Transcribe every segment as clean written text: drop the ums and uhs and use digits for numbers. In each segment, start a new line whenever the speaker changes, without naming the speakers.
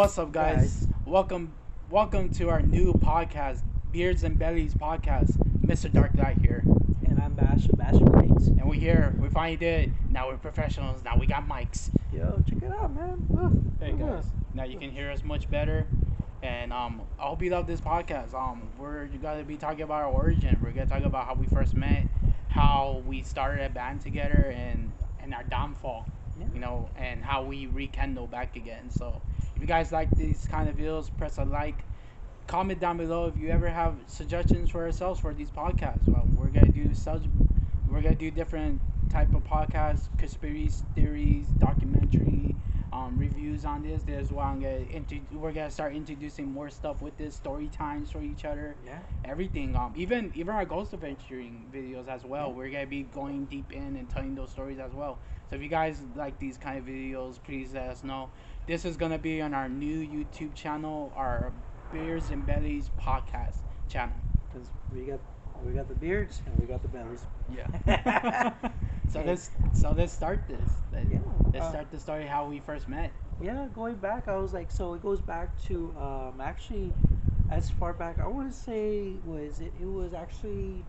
What's up, guys? Welcome to our new podcast, Beards and Belly's podcast. Mr. Dark Light here,
And I'm Bash Breaks.
and we're here. We finally did it. Now we're professionals. Now we got mics.
Yo, check it out, man.
Hey guys, now you can hear us much better. And I hope you love this podcast. You gotta be talking about our origin. We're gonna talk about how we first met, how we started a band together, and our downfall.
Yeah.
You know, and how we rekindle back again. So if you guys like these kind of videos, press a like. Comment down below if you ever have suggestions for ourselves for these podcasts. Well, we're gonna do different type of podcasts, conspiracy theories, documentary, reviews on this. There's why we're gonna start introducing more stuff with this, story times for each other.
Yeah.
Everything. Even our ghost adventuring videos as well.
Yeah.
We're gonna be going deep in and telling those stories as well. So if you guys like these kind of videos, please let us know. This is gonna be on our new YouTube channel, our Beards and Bellies podcast channel.
Because we got the beards and we got the bellies.
Yeah. so
Okay.
let's start this. Let's
uh,
start the story how we first met.
Yeah, going back, I was like, so it goes back to actually as far back. I want to say it was actually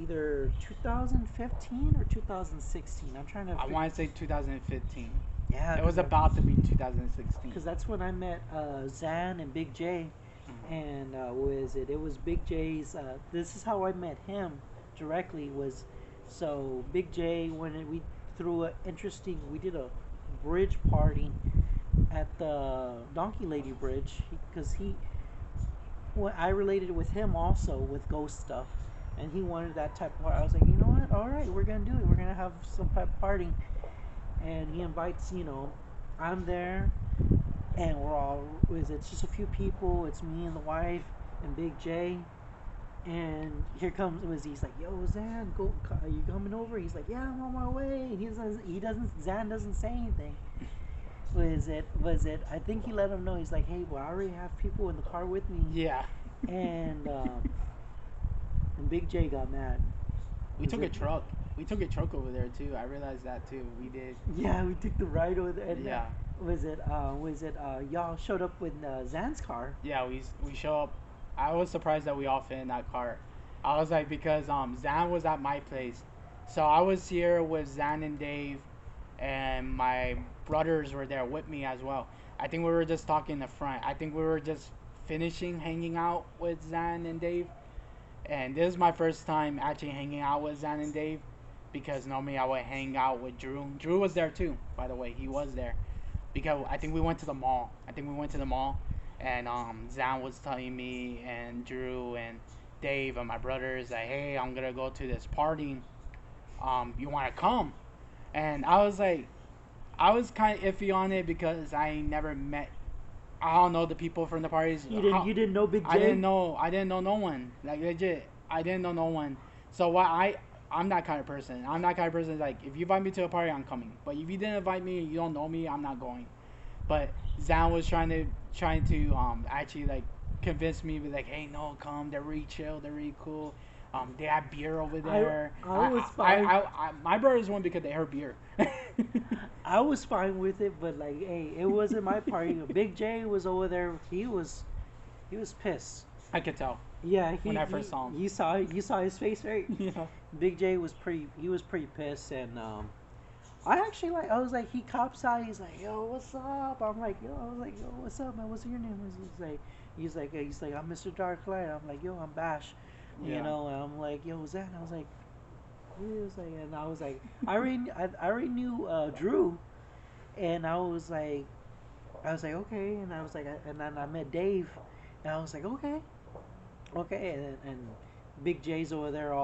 either 2015 or 2016. I'm trying to.
I want to say 2015.
Yeah.
It was about to be 2016.
Because that's when I met Zan and Big J.
Mhm.
And it was Big J's. This is how I met him directly. Was so Big J we did a bridge party at the Donkey Lady Bridge because I related with him also with ghost stuff, and he wanted that type of party. I was like, you know what? All right, we're gonna do it. We're gonna have some type of party, and he invites. I'm there. And it's just a few people. It's me and the wife and Big J. And here comes he's like, yo, Zan, are you coming over? He's like, yeah, I'm on my way. And Zan doesn't say anything. Was it? I think he let him know. He's like, hey, well, I already have people in the car with me.
Yeah.
And Big J got mad.
We took a truck. We took a truck over there too. I realized that too. We did.
Yeah, we took the ride over there. And,
Yeah.
Y'all showed up with Zan's car?
Yeah, we show up. I was surprised that we all fit in that car. I was like, because Zan was at my place, so I was here with Zan and Dave, and my brothers were there with me as well. I think we were just talking in the front. I think we were just finishing hanging out with Zan and Dave, and this is my first time actually hanging out with Zan and Dave, because normally I would hang out with Drew. Drew was there too, by the way. He was there. Because I think we went to the mall. And Zan was telling me and Drew and Dave and my brothers like, hey, I'm gonna go to this party. You wanna come? And I was like, I was kind of iffy on it because I never met. I don't know the people from the parties.
You didn't know Big J?
I didn't know no one. Like legit, I didn't know no one. So I'm that kind of person. I'm that kind of person like, if you invite me to a party, I'm coming. But if you didn't invite me and you don't know me, I'm not going. But Zan was trying to actually like convince me, be like, hey, no, come. They're really chill. They're really cool. They have beer over there.
I was fine.
My brothers won because they heard beer.
I was fine with it, but like, hey, it wasn't my party. Big J was over there. He was pissed.
I could tell.
Yeah,
when I first saw him.
You saw his face, right?
Yeah.
Big J was pretty pissed, and I was like, he cops out. He's like, yo, what's up? I'm like, yo, what's up, man? What's your name? He's like, I'm Mr. Dark Light. I'm like, yo, I'm Bash.
Yeah.
And I'm like, yo, what's that? And I was like, I already knew Drew, and I was like, okay, and I was like, and then I met Dave, and I was like, okay, and Big J's over there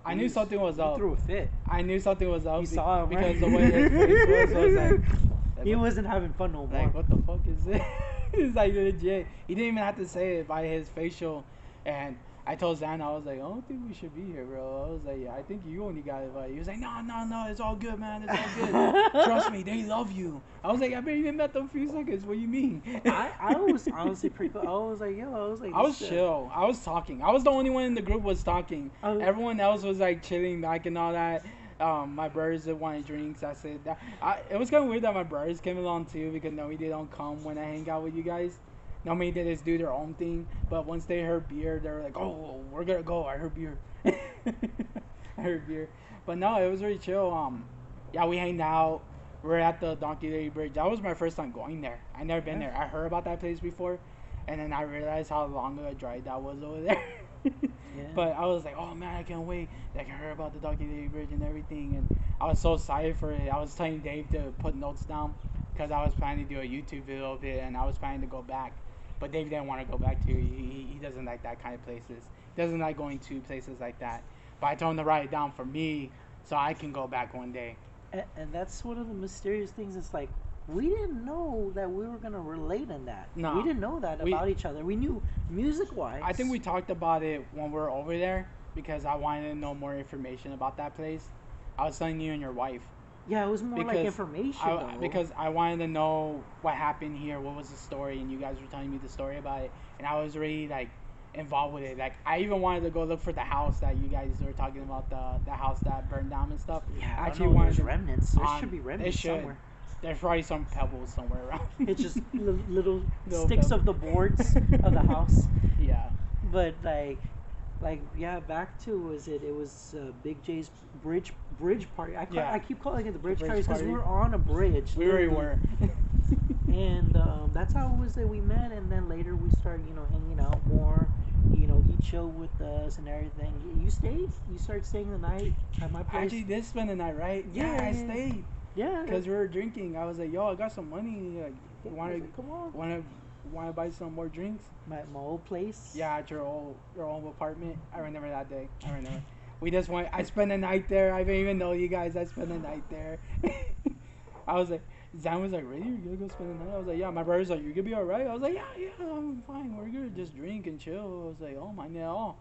I knew something was up.
He threw a fit.
I knew something was up.
You saw him,
because
right?
the way his face was like,
he wasn't having fun no more.
like, what the fuck is this? He's like legit. He didn't even have to say it by his facial. And I told Zan, I was like, I don't think we should be here, bro. I was like, yeah, I think you only got invited. He was like, no, it's all good, man. It's all good. Trust me, they love you. I was like, I barely even met them a few seconds. What do you mean?
I was honestly pretty cool. I was like,
I was chill. I was talking. I was the only one in the group was talking. Everyone else was like chilling back and all that. My brothers that wanted drinks. I said that. It was kind of weird that my brothers came along too because normally they don't come when I hang out with you guys. Normally they just do their own thing. But once they heard beer, they were like, "Oh, we're gonna go." I heard beer. I heard beer. But no, it was really chill. Yeah, we hanged out. We're at the Donkey Day Bridge. That was my first time going there. I never been
Yeah.
there. I heard about that place before, and then I realized how long of a drive that was over there.
Yeah.
But I was like, oh man, I can't wait. Like, I heard about the Donkey Day Bridge and everything, and I was so excited for it. I was telling Dave to put notes down because I was planning to do a YouTube video of it, and I was planning to go back. But Dave didn't want to go back to it. He doesn't like that kind of places. He doesn't like going to places like that. But I told him to write it down for me so I can go back one day.
And that's one of the mysterious things. It's like we didn't know that we were gonna relate in that.
No.
We didn't know that about each other. We knew music wise.
I think we talked about it when we were over there because I wanted to know more information about that place. I was telling you and your wife.
Yeah, it was more like
Because
information.
because I wanted to know what happened here, what was the story, and you guys were telling me the story about it, and I was really like involved with it. Like I even wanted to go look for the house that you guys were talking about, the house that burned down and stuff.
Yeah,
I
actually, there's remnants. There should be remnants somewhere.
There's probably some pebbles somewhere around.
It's just little
Little
sticks
pebbles.
of the boards of the house.
Yeah.
But like yeah, back to it was Big J's bridge party. I keep calling it the bridge
bridge
party because
party.
we were on a bridge.
We really
literally.
were.
And that's how it was that we met. And then later we started, hanging out more. He chilled with us and everything. You stayed. You started staying the night at my place.
Actually did spend the night, right?
Yeah,
I
yeah.
stayed.
Yeah.
Because we were drinking. I was like, yo, I got some money. Like, you
I was
want
like, come on.
to buy some more drinks?
My old place.
Yeah, at your old apartment. I remember that day. I remember. We just went. I spent the night there. I didn't even know you guys. I spent the night there. I was like, Zan was like, really? You're gonna go spend the night? I was like, yeah. My brother's like, you're gonna be alright? I was like, yeah, I'm fine. We're gonna just drink and chill. I was like, oh my god.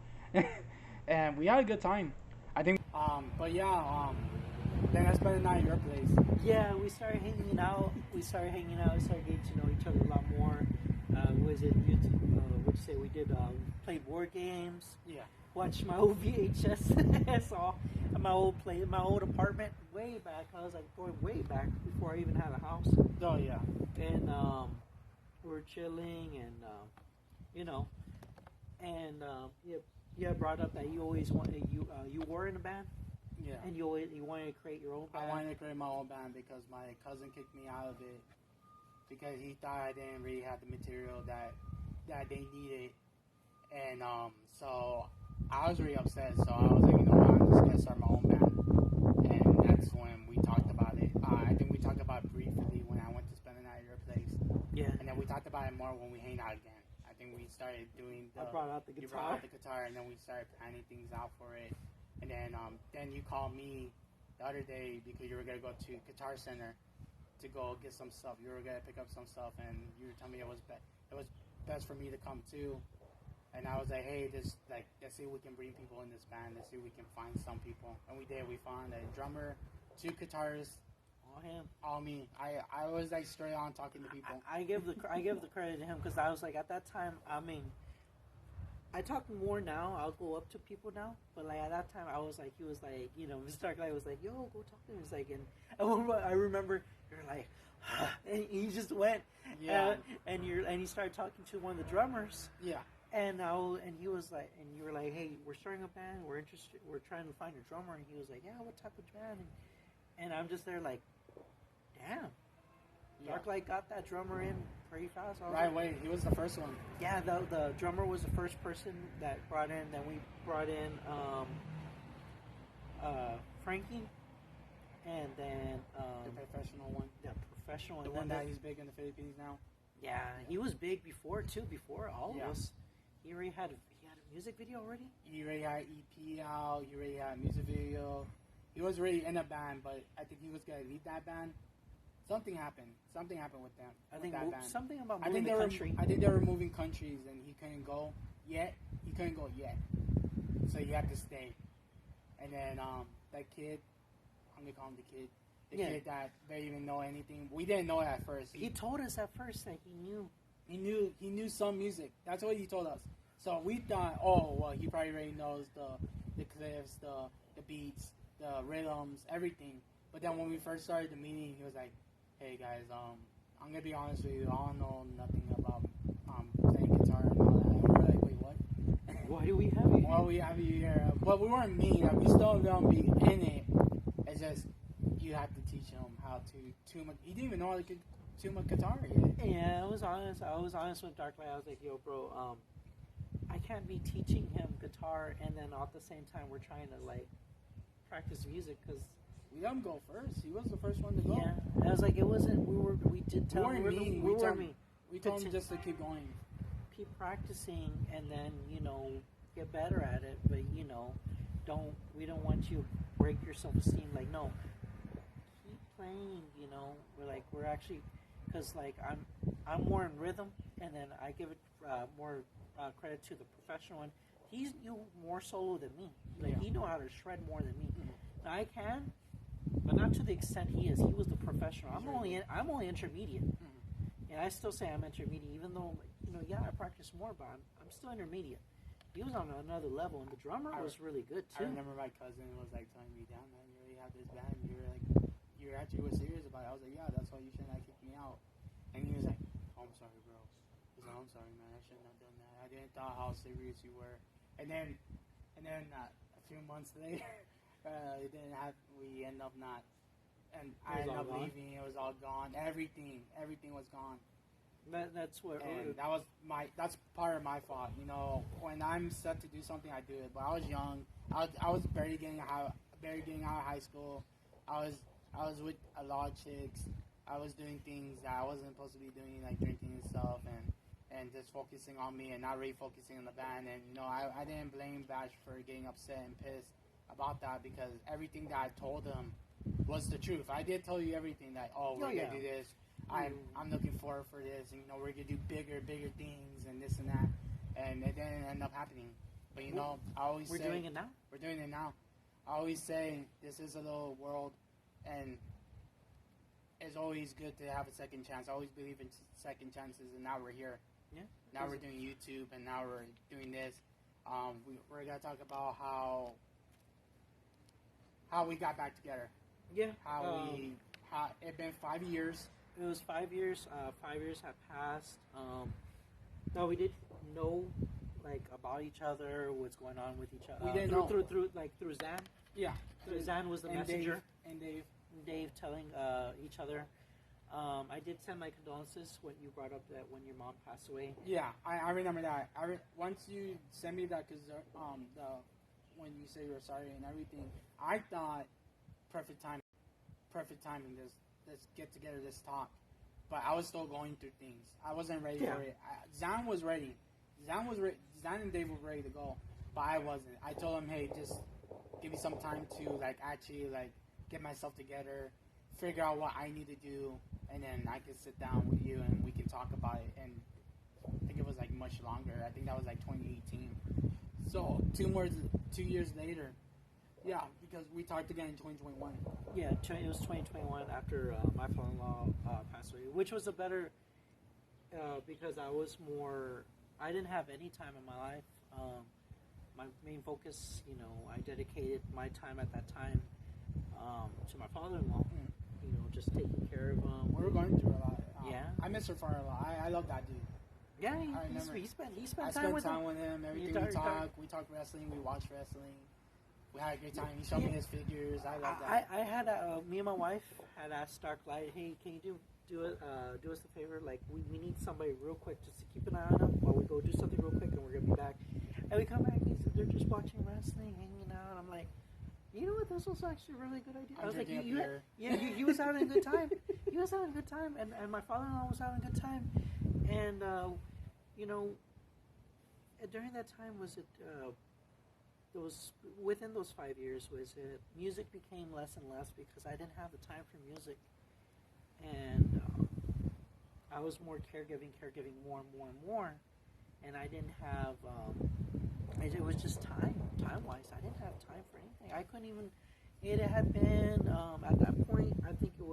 And we had a good time. I think. But yeah. Then I spent the night at your place.
Yeah, we started hanging out. We started getting to know each other a lot more. Was it YouTube? What'd you say? We did play board games.
Yeah.
Watched my old VHS. I saw my old apartment way back. I was like going way back before I even had a house.
Oh yeah.
And we were chilling, and you had brought up that you always wanted you were in a band.
Yeah.
And you wanted to create your own band.
I wanted to create my own band because my cousin kicked me out of it because he thought I didn't really have the material that they needed, and so I was really upset. So I was like, you know what, I'm just gonna start my own band, and that's when we talked about it. I think we talked about it briefly when I went to spend the night at your place.
Yeah.
And then we talked about it more when we hang out again. I think we started doing.
I brought out the
You
guitar.
brought out the guitar, and then we started planning things out for it. And then you called me the other day because you were gonna go to Guitar Center to go get some stuff. You were gonna pick up some stuff, and you were telling me it was best for me to come too. And I was like, hey, let's see if we can bring people in this band. Let's see if we can find some people. And we did. We found a drummer, 2 guitarists,
All him.
all me. I was like straight on talking to people.
I give the credit to him because I was like at that time. I mean, I talk more now. I'll go up to people now, but like at that time, I was like, he was like, Mr. Darklight was like, yo, go talk to him. He's like, and I remember you're like, and he just went,
Yeah.
and he started talking to one of the drummers,
Yeah.
and he was like, and you were like, hey, we're starting a band, we're interested, we're trying to find a drummer, and he was like, yeah, what type of band? And I'm just there like, damn.
Yeah.
Darklight got that drummer in pretty fast.
Right away. He was the first one.
Yeah, the drummer was the first person that brought in. Then we brought in Frankie, and then
The professional one.
the professional.
The
and
one
then
that he's big in the Philippines now.
yeah, he was big before too. Before all
Yeah.
of us, he already had a music video already.
He already had EP out. He already had a music video. He was already in a band, but I think he was gonna leave that band. Something happened. Something happened with them.
I think
that band.
something about
I
moving
think
the
they
country.
I think they were moving countries, and he couldn't go yet. So he had to stay. And then that kid, I'm gonna call him the kid. The
Yeah.
kid that they even know anything. We didn't know it at first.
He told us at first that he knew.
He knew some music. That's what he told us. So we thought, oh well, he probably already knows the cliffs, the beats, the rhythms, everything. But then when we first started the meeting, he was like, "Hey guys, I'm gonna be honest with you. I don't know nothing about playing guitar and all that." And we're like, "Wait, what?"
Why do we have you?
Why we have you here? But we weren't mean. Like, we still gonna be in it. It's just you have to teach him how to tune. He didn't even know how to tune a guitar yet.
Yeah, I was honest. I was honest with Darklight. I was like, "Yo, bro, I can't be teaching him guitar and then at the same time we're trying to like practice music because."
We let him go first. He was the first one to go.
Yeah, and I was like, it wasn't. We did tell him we were mean.
We told him just to keep going,
keep practicing, and then get better at it. But we don't want you to break your self esteem. Like no, keep playing. We're actually because like I'm more in rhythm, and then I give it more credit to the professional one. He's more solo than me. Like he know how to shred more than me.
Mm-hmm.
Now I can. But not to the extent he is. He was the professional. I'm only intermediate, and I still say I'm intermediate, even though I practice more, but I'm still intermediate. He was on another level, and the drummer was really good too.
I remember my cousin was like telling me, "Damn man, you really have this band. You actually was serious about it." I was like, "Yeah, that's why you shouldn't have kicked me out." And he was like, "Oh, I'm sorry, bro." He's like, "I'm sorry, man. I shouldn't have done that. I didn't thought how serious you were." And then a few months later. It didn't have. We end up not, and I ended up leaving. It was all gone. Everything was gone.
That's what.
And that's part of my fault. When I'm set to do something, I do it. But I was young. I was barely getting out of high school. I was with a lot of chicks. I was doing things that I wasn't supposed to be doing, like drinking and stuff, and just focusing on me and not really focusing on the band. And I didn't blame Bash for getting upset and pissed about that because everything that I told him was the truth. I did tell you everything that we're gonna do this. I'm looking forward for this, and we're gonna do bigger things and this and that, and it didn't end up happening. But I always say
doing it now.
We're doing it now. I always say this is a little world, and it's always good to have a second chance. I always believe in second chances, and now we're here.
Yeah.
Now we're doing YouTube, and now we're doing this. We're gonna talk about how we got back together.
Yeah.
How it's been 5 years.
It was 5 years. 5 years have passed. No, we did know about each other, what's going on with each other.
We didn't know
through Zan.
Yeah.
Zan was the messenger.
Dave
telling each other. I did send my condolences when you brought up that when your mom passed away.
Yeah, I remember that. Once you sent me that, because when you say you're sorry and everything, I thought perfect timing. Let's get together, let's talk. But I was still going through things. I wasn't ready for it. Zan was ready. Zan and Dave were ready to go, but I wasn't. I told him, hey, just give me some time to actually get myself together, figure out what I need to do, and then I can sit down with you and we can talk about it. And I think it was much longer. I think that was 2018. So 2 years later, yeah, because we talked again in 2021.
Yeah, it was 2021 after my father-in-law passed away, which was a better because I didn't have any time in my life. My main focus, I dedicated my time at that time to my father-in-law. Just taking care of him.
We were going through a lot.
Yeah,
I miss her father a lot. I love that dude.
Yeah, he spent
I spent time with him. Everything we talk wrestling. We watch wrestling. We had a great time. He showed me his figures. I love that.
I had me and my wife had asked Starklight, hey, can you do us a favor? We need somebody real quick just to keep an eye on him while we go do something real quick, and we're gonna be back. And we come back, and they're just watching wrestling, hanging out. I'm like, you know what? This was actually a really good idea. I was like, he was having a good time. He was having a good time, and my father-in-law was having a good time, and during that time was within those 5 years music became less and less because I didn't have the time for music, and I was more caregiving more and more and more, and I didn't have it was just time-wise. I didn't have time for anything. I couldn't even. It had been at that point. I think it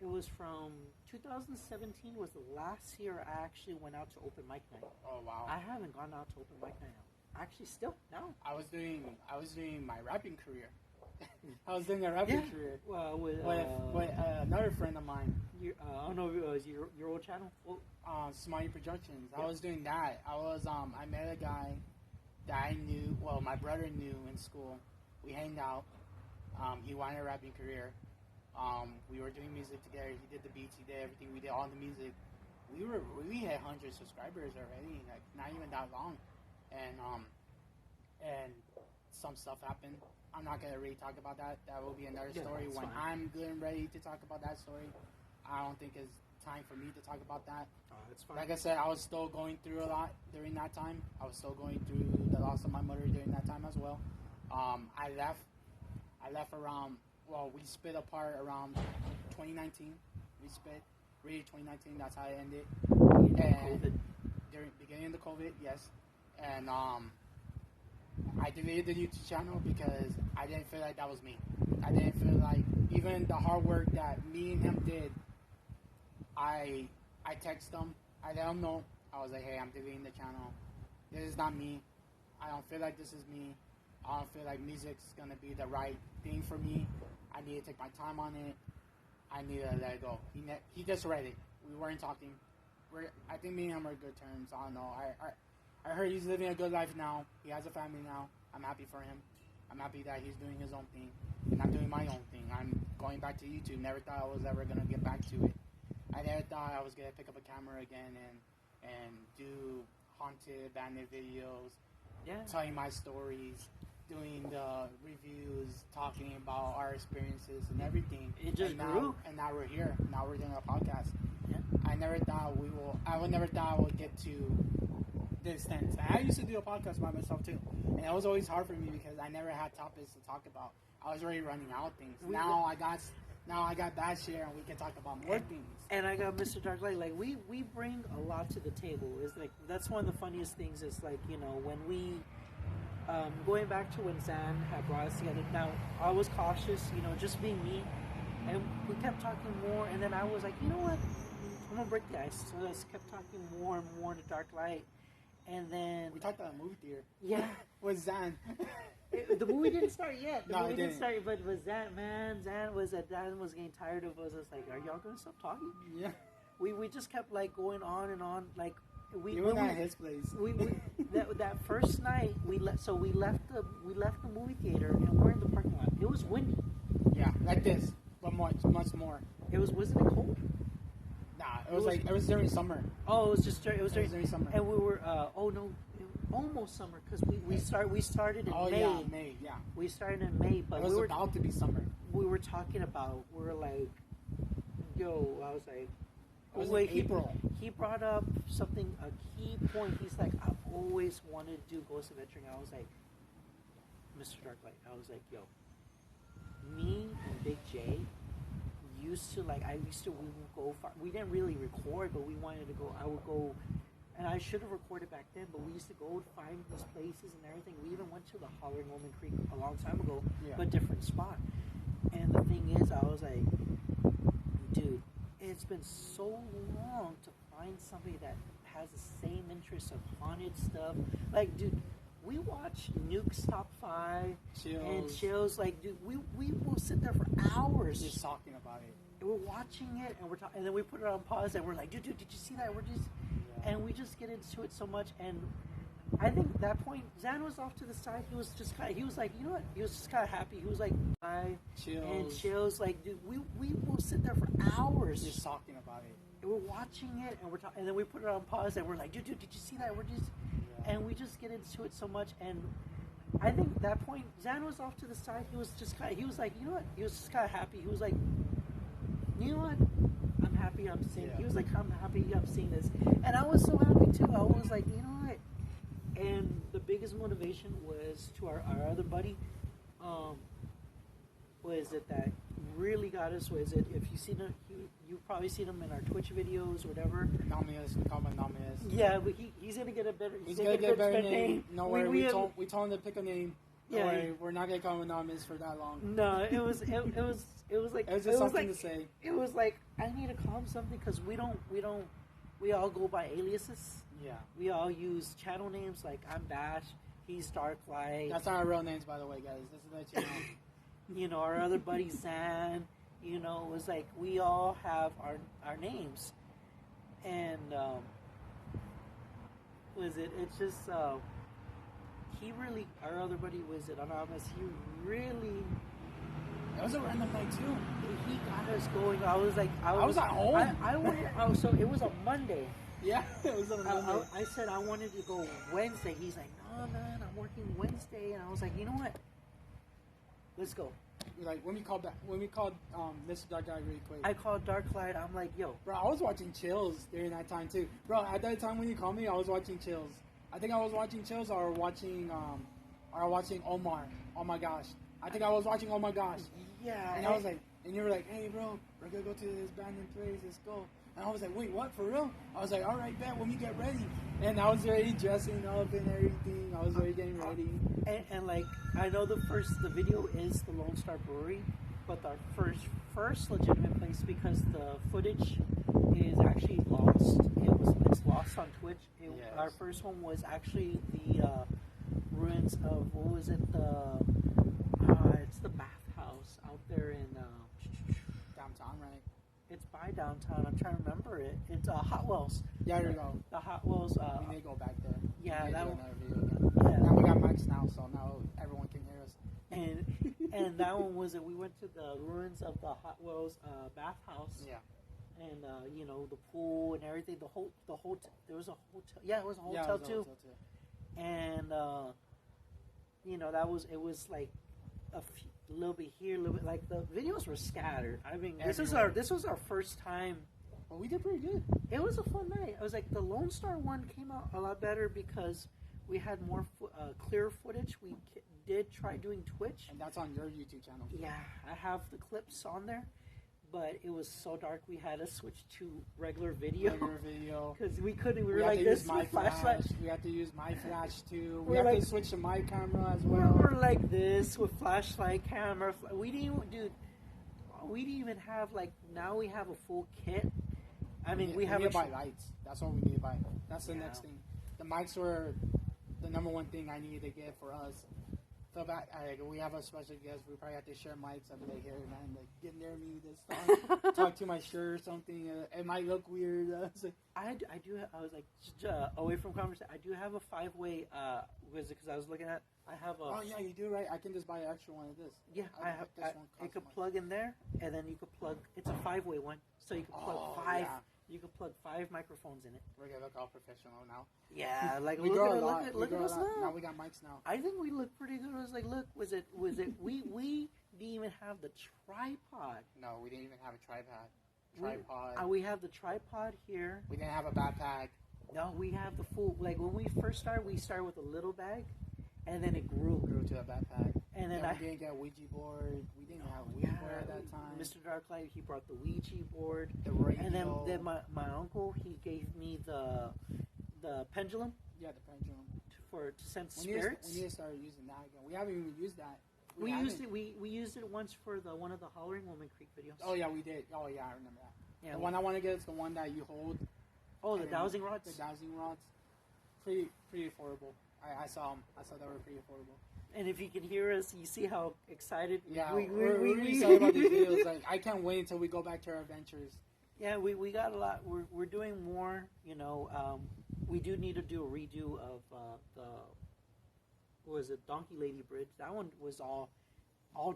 was from 2017 was the last year I actually went out to open mic night.
Oh wow!
I haven't gone out to open mic night actually still now.
I was doing my rapping career. I was doing a rapping career.
With
Another friend of mine.
I don't know if it was your old channel.
Smiley Productions. I was doing that. I met a guy that I knew. Well, my brother knew in school. We hanged out. He wanted a rapping career. We were doing music together. He did the beats. He did everything. We did all the music. We had 100 subscribers already. Like not even that long, and some stuff happened. I'm not gonna really talk about that. That will be another story when I'm good and ready to talk about that story. I don't think it's time for me to talk about that.
Oh, that's fine.
Like I said, I was still going through a lot during that time. I was still going through the loss of my mother during that time as well. I left around. Well, we split apart around 2019. We split really 2019. That's how it ended. And during beginning of the COVID, yes. And I deleted the YouTube channel because I didn't feel like that was me. I didn't feel like even the hard work that me and him did. I texted him. I let him know. I was like, hey, I'm deleting the channel. This is not me. I don't feel like this is me. I don't feel like music's gonna be the right thing for me. I need to take my time on it. I need to let it go. He just read it. We weren't talking. I think me and him are good terms. I don't know. I heard he's living a good life now. He has a family now. I'm happy for him. I'm happy that he's doing his own thing. And I'm doing my own thing. I'm going back to YouTube. Never thought I was ever going to get back to it. I never thought I was going to pick up a camera again and do haunted, abandoned videos.
Yeah.
Telling my stories. Doing the reviews. Talking about our experiences and everything.
It just grew.
And now we're here. Now we're doing a podcast.
Yeah.
I never thought I would get to this extent. I used to do a podcast by myself too, and it was always hard for me because I never had topics to talk about. I was already running out of things. Now I got that share, and we can talk about more things.
And I got Mr. Darklight. Like we bring a lot to the table. It's like that's one of the funniest things. Is like when we going back to when Zan had brought us together. Now I was cautious, just being me, and we kept talking more. And then I was like, you know what? I'm gonna break the ice. So I just kept talking more and more to Darklight. And then
we talked about a movie theater.
Yeah,
with Zan.
The movie didn't start yet. The
movie
movie didn't start, but was Zan? Man, Zan was getting tired of us. I was like, "Are y'all gonna stop talking?"
Yeah.
We just kept like going on and on. Like we
were at his place.
We that first night we left the movie theater and we're in the parking lot. It was windy.
Yeah, like this, but much more.
Wasn't it cold?
Nah, it was during summer.
Oh, it was during
summer.
And we were almost summer because we started in May.
Oh yeah, May. Yeah.
We started in May, but
it was about to be summer.
We were talking about. We were like, yo, I was like.
It was in April.
He brought up something, a key point. He's like, I've always wanted to do Ghost Adventuring. I was like, Mr. Darklight. I was like, yo, me and Big J used to we would go far. We didn't really record, but we wanted to go. I would go, and I should have recorded back then. But we used to go find these places and everything. We even went to the Hollering Woman Creek a long time ago, but different spot. And the thing is, I was like, dude. It's been so long to find somebody that has the same interest of haunted stuff. Like, dude, we watch Nuke's Top 5 and Chills. Like, dude, we will sit there for hours
just talking about it.
And we're watching it, and we're talking, and then we put it on pause, and we're like, dude, did you see that? And we just get into it so much. And I think at that point, Zan was off to the side. He was like, you know what? He was just kind of happy. He was like, chills. Like, dude, we will sit there for hours
just talking about it.
And we're watching it, and we're talking, and then we put it on pause, and we're like, dude, did you see that? And we just get into it so much. And I think at that point, Zan was off to the side. He was like, you know what? He was just kind of happy. He was like, you know what? I'm happy I'm seeing. He was like, I'm happy I'm seeing this, and I was so happy too. I was like, you know what? And the biggest motivation was to our other buddy. Was it that really got us? Was it if you seen him? You probably seen him in our Twitch videos or whatever.
Nomius, we call him Nomius.
Yeah, but he's gonna get a better.
He's gonna get a better name. No worry, we told him to pick a name. No worry, we're not gonna call him Anonymous for that long.
No, it was like
it was just something to say.
It was like I need to call him something because we all go by aliases.
Yeah.
We all use channel names like I'm Bash. He's Darklight.
That's our real names, by the way, guys. This is let you know.
You know, our other buddy Zan. You know, it was like we all have our names, and was it? It's just he really. Our other buddy was it anonymous. He really.
That was a random night too.
He got us going. I was like,
I was at home.
I wanted. Oh, so it was a Monday.
Yeah, it was on a Monday.
I said I wanted to go Wednesday. He's like, no, man, I'm working Wednesday, and I was like, you know what? Let's go.
Like when we called Mr. Dark Guy really quick.
I called Darklight. I'm like, yo,
bro, I was watching Chills during that time too. Bro, at that time when you called me, I was watching Chills. I think I was watching Chills or watching Omar. Oh my gosh. I think I was watching Oh My Gosh.
Yeah.
And I was like, and you were like, hey, bro, we're going to go to this abandoned place. Let's go. And I was like, wait, what? For real? I was like, all right, bet, when we get ready. And I was already dressing up and everything. I was already getting ready.
And like, I know the video is the Lone Star Brewery, but our first legitimate place, because the footage is actually lost. It's lost on Twitch.
Yes.
Our first one was actually the ruins of, what was it, it's the bathhouse out there in
downtown, right?
It's by downtown. I'm trying to remember it. It's Hot Wells.
Yeah, there you go.
The Hot Wells.
We may go back there.
Yeah, that one.
Yeah. Now we got mics now, so now everyone can hear us.
And that one was it. We went to the ruins of the Hot Wells bathhouse.
Yeah.
And you know, the pool and everything. The whole there was a hotel. Yeah, it was a hotel too. And you know, it was like a little bit here, a little bit, like the videos were scattered. I mean, this was our first time.
Well, we did pretty good.
It was a fun night. I was like, the Lone Star one came out a lot better because we had more clear footage. We did try doing Twitch,
and that's on your YouTube channel.
Yeah, I have the clips on there. But it was so dark, we had to switch to regular video. Because we couldn't. We were like this with flashlight.
We had to use my flash too. We had to switch to my camera as well.
We were like this with flashlight, camera. We didn't even have like. Now we have a full kit. I mean, we have
to buy lights. That's what we need to buy. That's the next thing. The mics were the number one thing I needed to get for us. So we have a special guest. We probably have to share mics. I'm like, here, man, like, get near me this time. Talk to my shirt or something. It might look weird.
I was like, away from conversation. I do have a 5-way. Was it because I was looking at? I have a.
Oh yeah, you do, right? I can just buy an extra one of this.
Yeah, I have. It could plug in there, and then you could plug. It's a 5-way one, so you can plug 5. Yeah. You can plug 5 microphones in it.
We're gonna look all professional now.
Yeah, like
look at us now. Now we got mics now.
I think we look pretty good. I was like, look, was it? We didn't even have the tripod.
No, we didn't even have a tripod.
We have the tripod here.
We didn't have a backpack.
No, we have the full. Like when we first started, we started with a little bag, and then it grew
to a backpack.
And then
we didn't get a Ouija board. We didn't have a Ouija board at that time.
Mr. Darklight, he brought the Ouija board.
The radio.
And then my uncle, he gave me the pendulum.
Yeah, the pendulum.
To sense spirits.
We need to start using that again. We haven't even used that.
We used it once for one of the Hollering Woman Creek videos.
Oh yeah, we did. Oh yeah, I remember that.
Yeah,
the one I want to get is the one that you hold.
Oh, the dowsing rods.
The dowsing rods. Pretty affordable. I saw them. I saw they were pretty affordable.
And if you can hear us, you see how excited
we're really excited about these videos. Like, I can't wait until we go back to our adventures.
Yeah, we got a lot. We're doing more. You know, we do need to do a redo of Donkey Lady Bridge. That one was all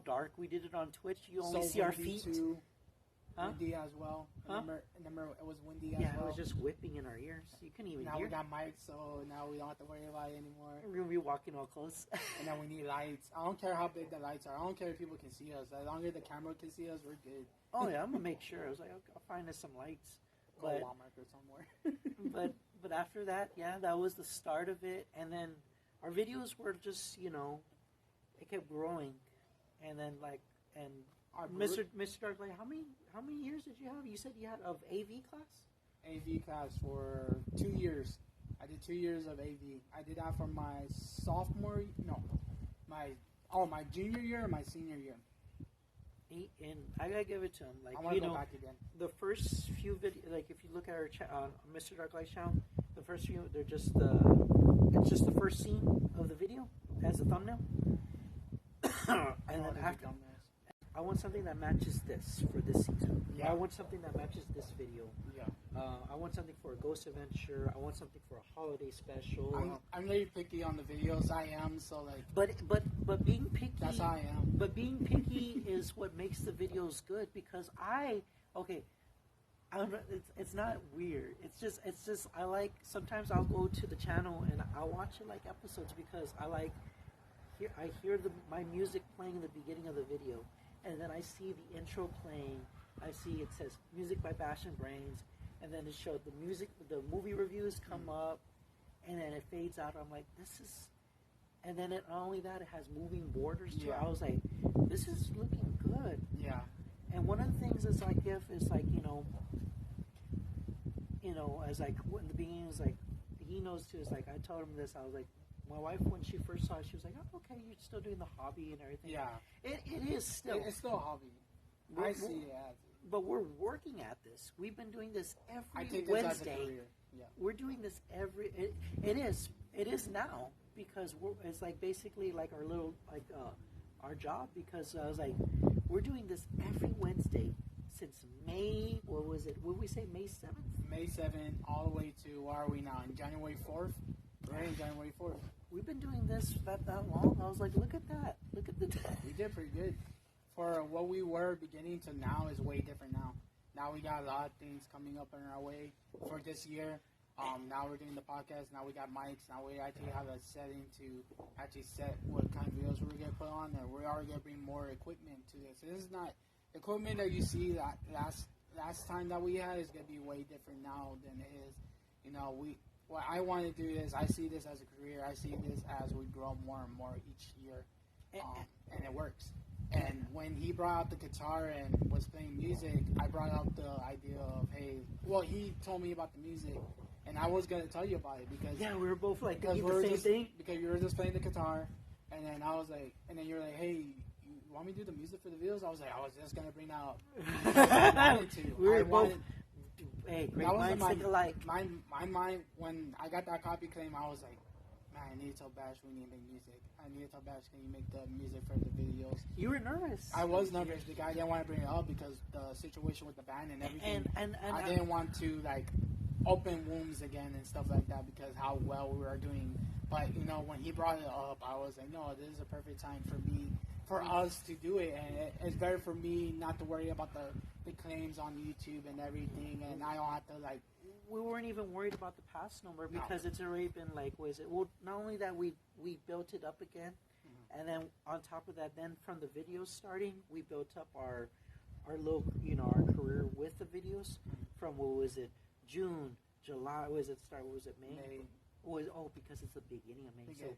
dark. We did it on Twitch. You only see our feet.
Too. Huh? Windy as well. Remember it was windy as well.
Yeah, it was just whipping in our ears. You couldn't even hear.
Now we got mics, so now we don't have to worry about it anymore.
We're going to be walking all close.
And then we need lights. I don't care how big the lights are. I don't care if people can see us. As long as the camera can see us, we're good.
Oh, yeah, I'm going to make sure. I was like, I'll find us some lights.
Go to Walmart or somewhere.
but after that, yeah, that was the start of it. And then our videos were just, you know, it kept growing. And then, Mr. Darklight, how many years did you have? You said you had of AV class?
AV class for 2 years. I did 2 years of AV. I did that for my my junior year and my senior year.
And I gotta give it to him. Like,
I want to go back again.
The first few videos, like if you look at our Mr. Darklight's channel, The first few, they're just it's just the first scene of the video as a thumbnail. And then after, I want something that matches this for this season.
Yeah.
I want something that matches this video.
Yeah.
I want something for a ghost adventure. I want something for a holiday special.
I'm really picky on the videos. I am, so like.
But being picky.
That's how I am.
But being picky is what makes the videos good because it's not weird. It's just I like sometimes I'll go to the channel and I'll watch it like episodes because I hear my music playing in the beginning of the video, and then I see the intro playing. I see it says music by Bash and Brains, and then it showed the movie reviews come up, and then it fades out. I'm like, this is, and then not only that, it has moving borders too.
Yeah.
I was like, this is looking good.
Yeah.
And one of the things is like is like as like in the beginning is like he knows too. Is like I told him this. I was like. My wife, when she first saw it, she was like, "Oh, okay, you're still doing the hobby and everything."
Yeah,
it is still.
It's still a hobby. I see it as.
But we're working at this. We've been doing this every
I take
Wednesday.
this as a career. Yeah,
we're doing this every. It is now because it's like basically like our little our job because I was like, we're doing this every Wednesday since May. What was it? What did we say? May 7th.
May 7th, all the way to where are we now? In January 4th. We're in January 4th.
We've been doing this that long. I was like, look at that. Look at the.
We did pretty good. For what we were beginning to now is way different now. Now we got a lot of things coming up in our way for this year. Now we're doing the podcast. Now we got mics. Now we actually have a setting to actually set what kind of videos we're going to put on. And we are going to bring more equipment to this. This is not equipment that you see that last time that we had is going to be way different now than it is. What I want to do is I see this as a career. I see this as we grow more and more each year, and it works. And when he brought out the guitar and was playing music, I brought up the idea of, hey, well, he told me about the music, and I was going to tell you about it because...
Yeah, we were both like, the same thing.
Because you were just playing the guitar, and then I was like, and then you're like, hey, you want me to do the music for the videos? I was like, I was just going to bring that up. I wanted to.
We were both... Hey, great minds think alike.
My mind, when I got that copy claim, I was like, man, I need to tell Bash we need to make music. I need to tell Bash, can you make the music for the videos?
You were nervous.
I was nervous because I didn't want to bring it up because the situation with the band and everything.
And
I didn't want to, like, open wounds again and stuff like that because how well we were doing. But, when he brought it up, I was like, no, this is a perfect time for us to do it. And it's better for me not to worry about the claims on YouTube and everything. And I don't have to, like...
We weren't even worried about the pass number because it's already been, like, well, not only that, we built it up again. Mm-hmm. And then on top of that, then from the videos starting, we built up our little, our career with the videos from, what was it, June, July, May? Because it's the beginning of May.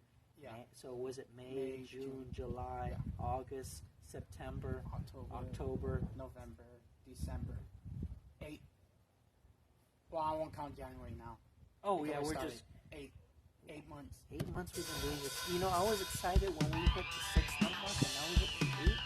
So was it May, June, July, August, September, October,
November, December, 8. Well, I won't count January now.
Oh yeah, we're just
8 months.
8 months we've been doing this. I was excited when we hit the 6 month mark, and now we hit the 8.